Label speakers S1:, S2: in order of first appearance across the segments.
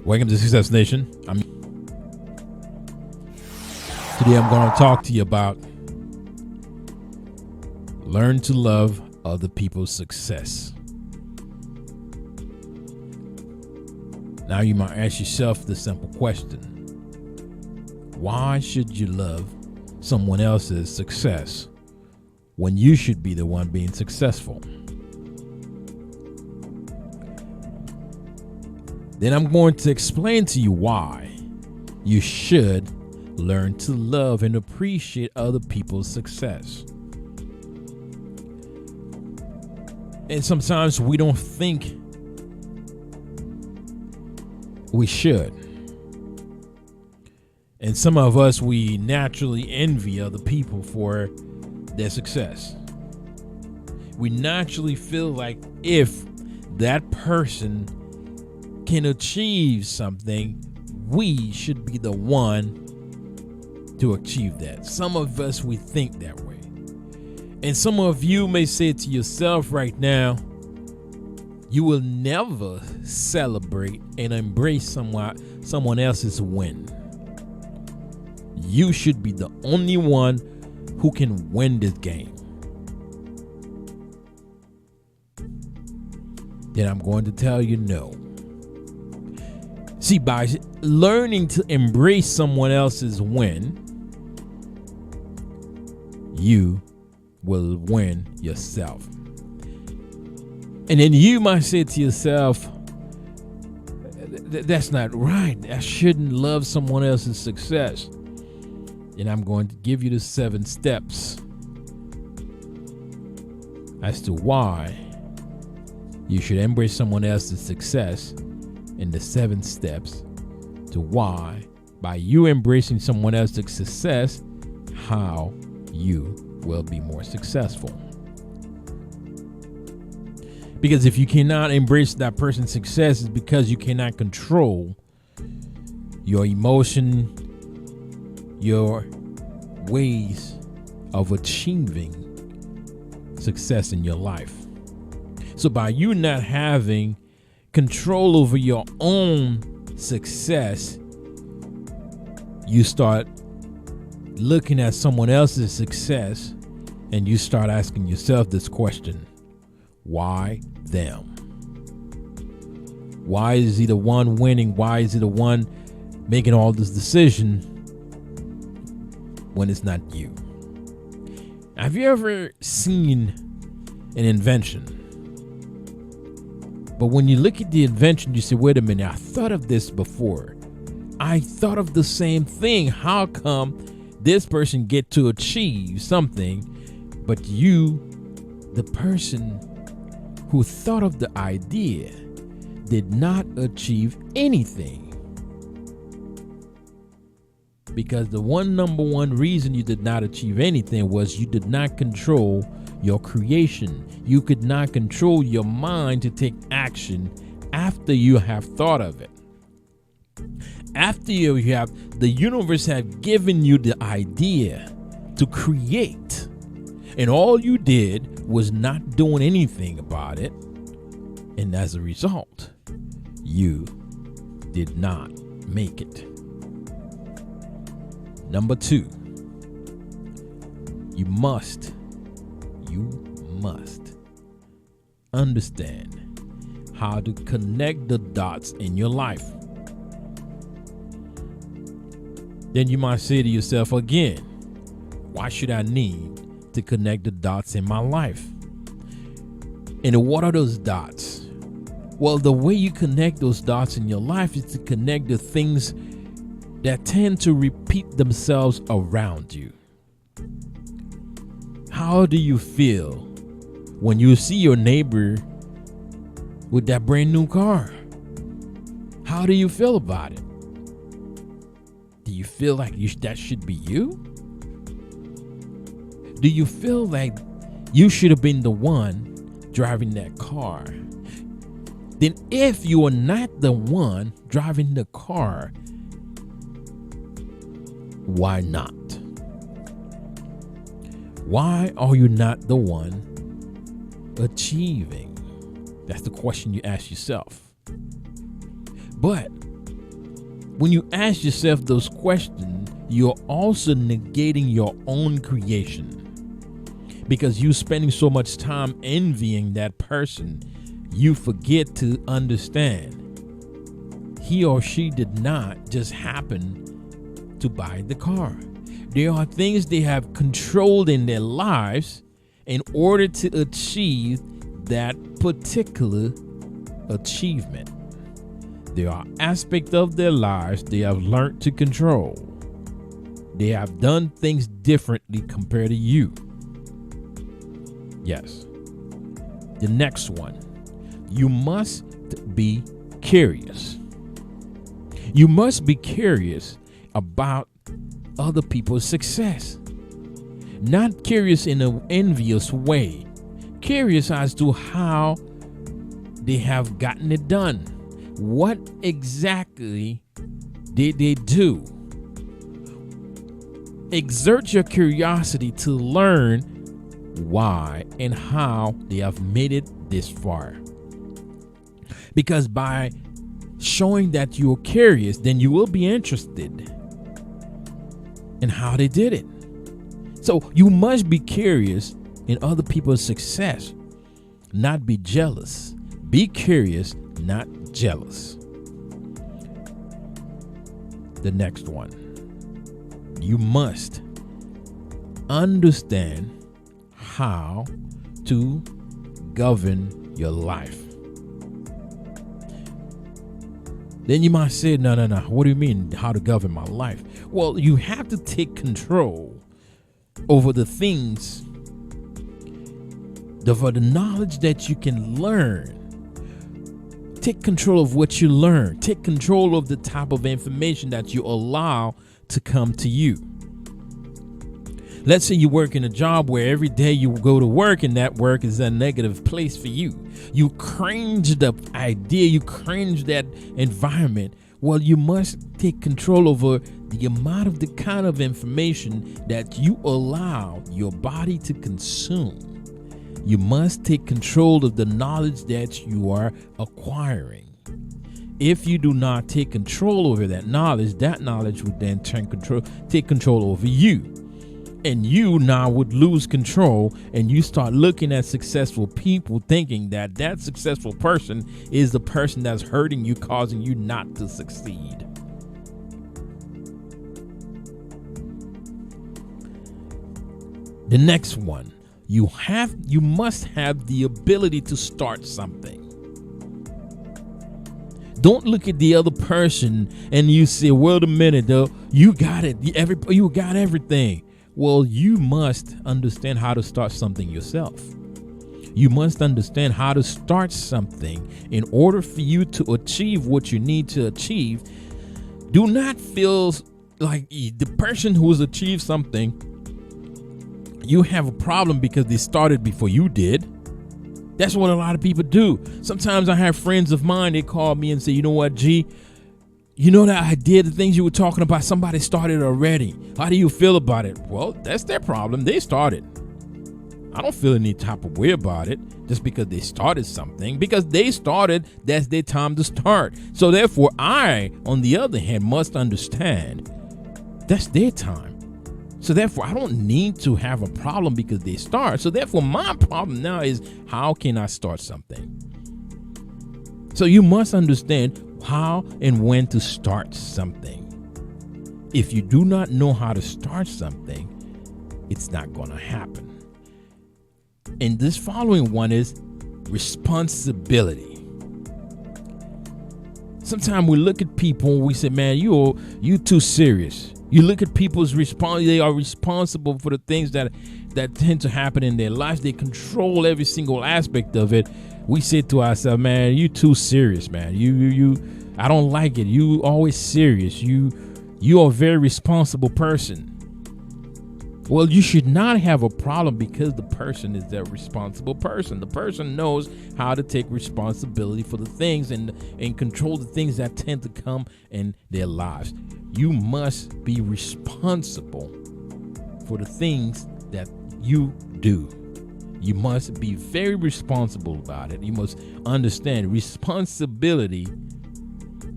S1: Welcome to Success Nation. Today I'm going to talk to you about learn to love other people's success. Now you might ask yourself the simple question: why should you love someone else's success when you should be the one being successful? Then I'm going to explain to you why you should learn to love and appreciate other people's success. And sometimes we don't think we should. And some of us, we naturally envy other people for their success. We naturally feel like if that person can achieve something, we should be the one to achieve that. Some of us, we think that way. And some of you may say to yourself right now, you will never celebrate and embrace someone else's win. You should be the only one who can win this game. Then I'm going to tell you no. See, by learning to embrace someone else's win, you will win yourself. And then you might say to yourself, that's not right. I shouldn't love someone else's success. And I'm going to give you the 7 steps as to why you should embrace someone else's success, and the 7 steps to why, by you embracing someone else's success, how you will be more successful. Because if you cannot embrace that person's success, it's because you cannot control your emotion, your ways of achieving success in your life. So by you not having control over your own success, you start looking at someone else's success and you start asking yourself this question: why them? Why is he the one winning? Why is he the one making all this decision when it's not you? Have you ever seen an invention, but when you look at the invention, you say, wait a minute, I thought of this before. I thought of the same thing. How come this person get to achieve something, but you, the person who thought of the idea, did not achieve anything? Because the number one reason you did not achieve anything was you did not control your creation. You could not control your mind to take action after you have thought of it. After you have, the universe have given you the idea to create, and all you did was not doing anything about it. And as a result, you did not make it. Number 2, you must understand how to connect the dots in your life. Then you might say to yourself again, why should I need to connect the dots in my life? And what are those dots? Well, the way you connect those dots in your life is to connect the things that tend to repeat themselves around you. How do you feel when you see your neighbor with that brand new car? How do you feel about it? Do you feel like that should be you? Do you feel like you should have been the one driving that car? Then if you are not the one driving the car, why not? Why are you not the one achieving? That's the question you ask yourself. But When you ask yourself those questions, you're also negating your own creation, because you spending so much time envying that person, you forget to understand he or she did not just happen to buy the car. There are things they have controlled in their lives in order to achieve that particular achievement. There are aspects of their lives they have learned to control. They have done things differently compared to you. Yes. The next one. You must be curious. You must be curious about other people's success. Not curious in an envious way. Curious as to how they have gotten it done. What exactly did they do? Exert your curiosity to learn why and how they have made it this far. Because by showing that you're curious, then you will be interested in how they did it. So you must be curious in other people's success, not be jealous. Be curious, not jealous. The next one. You must understand how to govern your life. Then you might say, no. What do you mean, how to govern my life? Well, you have to take control over the things, over the knowledge that you can learn. Take control of what you learn. Take control of the type of information that you allow to come to you. Let's say you work in a job where every day you go to work and that work is a negative place for you. You cringe the idea, you cringe that environment. Well, you must take control over the amount of the kind of information that you allow your body to consume. You must take control of the knowledge that you are acquiring. If you do not take control over that knowledge would then take control over you. And you now would lose control, and you start looking at successful people thinking that that successful person is the person that's hurting you, causing you not to succeed. The next one, you must have the ability to start something. Don't look at the other person and you say, "Wait a minute, though, you got it. You got everything." Well, you must understand how to start something yourself. You must understand how to start something in order for you to achieve what you need to achieve. Do not feel like the person who has achieved something, you have a problem because they started before you did. That's what a lot of people do. Sometimes I have friends of mine, they call me and say, "You know what, G? You know that idea, the things you were talking about, somebody started already. How do you feel about it?" Well, that's their problem. They started. I don't feel any type of way about it just because they started something. Because they started, that's their time to start. So therefore, I, on the other hand, must understand that's their time. So therefore, I don't need to have a problem because they start. So therefore, my problem now is, how can I start something? So you must understand how and when to start something. If you do not know how to start something, it's not going to happen. And this following one is responsibility. Sometimes we look at people and we say, "Man, you too serious." You look at people's they are responsible for the things that tend to happen in their lives. They control every single aspect of it. We say to ourselves, "Man, you too serious, man. I don't like it. You always serious. You are a very responsible person." Well, you should not have a problem because the person is a responsible person. The person knows how to take responsibility for the things and control the things that tend to come in their lives. You must be responsible for the things that you do. You must be very responsible about it. You must understand responsibility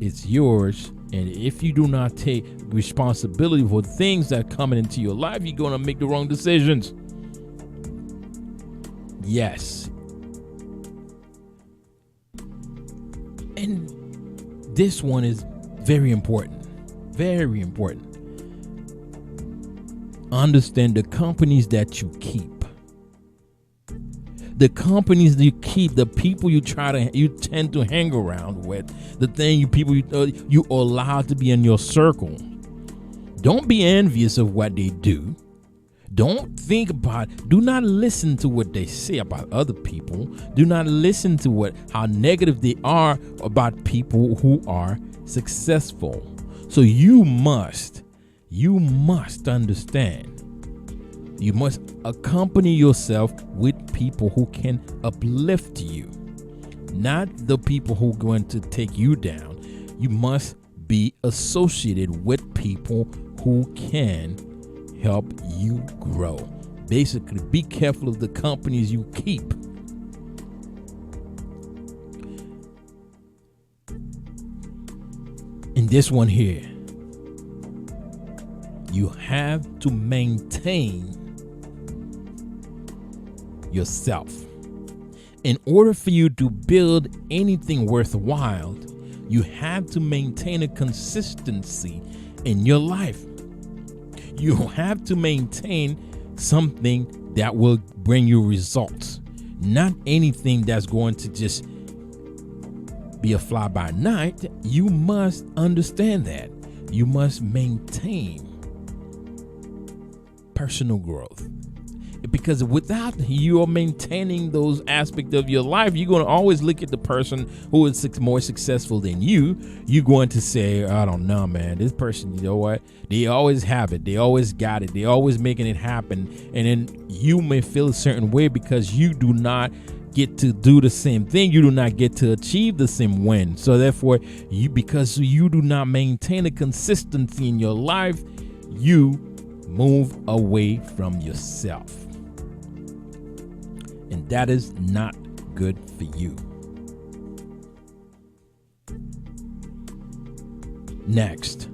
S1: it's yours. And if you do not take responsibility for things that are coming into your life, you're going to make the wrong decisions. Yes. And this one is very important. Very important. Understand the companies that you keep. The companies that you keep, the people you tend to hang around with, the people you allow to be in your circle. Don't be envious of what they do. Do not listen to what they say about other people. Do not listen to how negative they are about people who are successful. So you must understand. You must accompany yourself with people who can uplift you, not the people who are going to take you down. You must be associated with people who can help you grow. Basically, be careful of the companies you keep. In this one here, you have to maintain yourself. In order for you to build anything worthwhile, you have to maintain a consistency in your life. You have to maintain something that will bring you results, not anything that's going to just be a fly by night. You must understand that. You must maintain personal growth, because without you maintaining those aspects of your life, you're going to always look at the person who is more successful than you. You're going to say, I don't know, man, this person, you know what? They always have it. They always got it. They always making it happen. And then you may feel a certain way because you do not get to do the same thing. You do not get to achieve the same win. So therefore, because you do not maintain a consistency in your life, you move away from yourself. And that is not good for you. Next,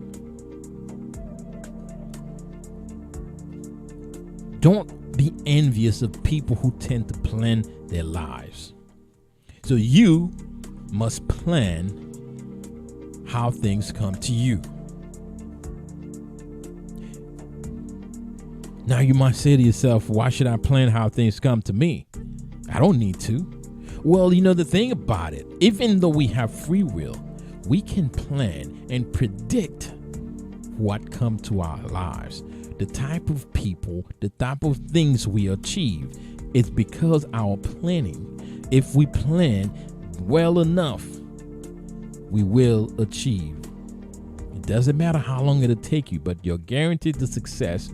S1: don't be envious of people who tend to plan their lives. So you must plan how things come to you. Now you might say to yourself, why should I plan how things come to me? I don't need to. Well, the thing about it, even though we have free will, we can plan and predict what come to our lives. The type of people, the type of things we achieve, it's because our planning. If we plan well enough, we will achieve. It doesn't matter how long it'll take you, but you're guaranteed the success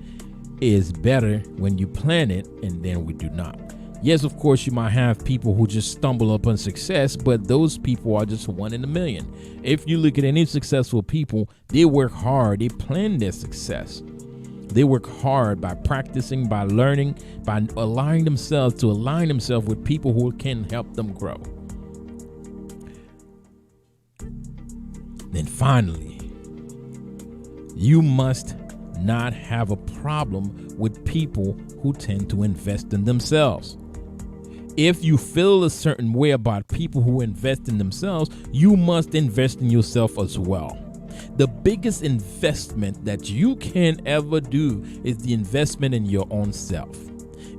S1: is better when you plan it and then we do not. Yes, of course, you might have people who just stumble upon success, but those people are just one in a million. If you look at any successful people, they work hard, they plan their success. They work hard by practicing, by learning, by allowing themselves to align themselves with people who can help them grow. Then finally, you must not have a problem with people who tend to invest in themselves. If you feel a certain way about people who invest in themselves, you must invest in yourself as well. The biggest investment that you can ever do is the investment in your own self.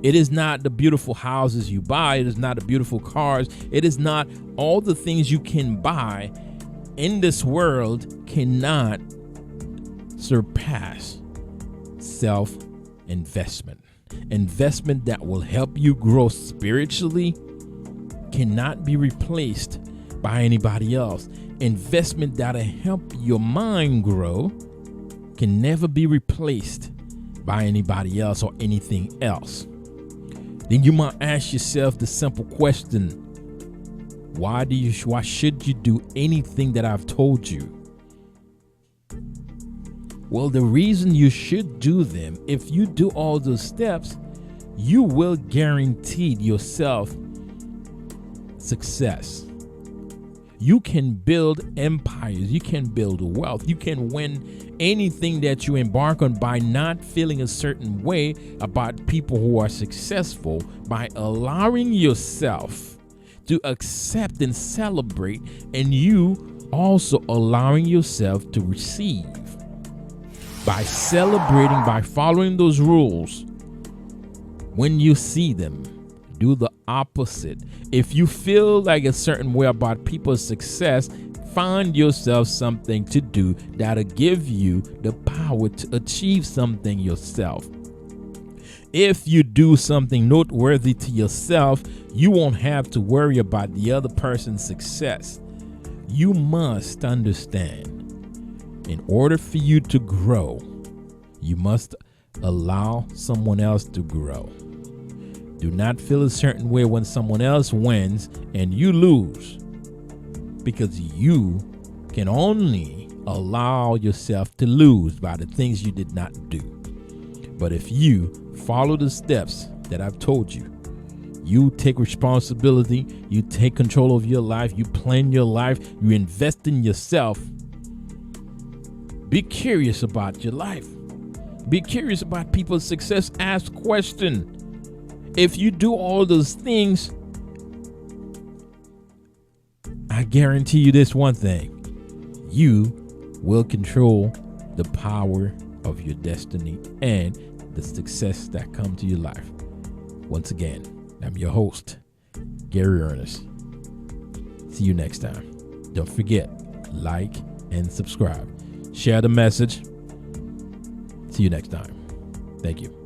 S1: It is not the beautiful houses you buy. It is not the beautiful cars. It is not all the things you can buy in this world cannot surpass self-investment. Investment that will help you grow spiritually cannot be replaced by anybody else. Investment that'll help your mind grow can never be replaced by anybody else or anything else. Then you might ask yourself the simple question, why should you do anything that I've told you? Well, the reason you should do them, if you do all those steps, you will guarantee yourself success. You can build empires. You can build wealth. You can win anything that you embark on by not feeling a certain way about people who are successful, by allowing yourself to accept and celebrate, and you also allowing yourself to receive. By celebrating, by following those rules, when you see them, do the opposite. If you feel like a certain way about people's success, find yourself something to do that'll give you the power to achieve something yourself. If you do something noteworthy to yourself, you won't have to worry about the other person's success. You must understand, in order for you to grow, you must allow someone else to grow. Do not feel a certain way when someone else wins and you lose, because you can only allow yourself to lose by the things you did not do. But if you follow the steps that I've told you, you take responsibility, you take control of your life, you plan your life, you invest in yourself. Be curious about your life. Be curious about people's success. Ask questions. If you do all those things, I guarantee you this one thing: you will control the power of your destiny and the success that come to your life. Once again, I'm your host, Gary Ernest. See you next time. Don't forget, like and subscribe. Share the message. See you next time. Thank you.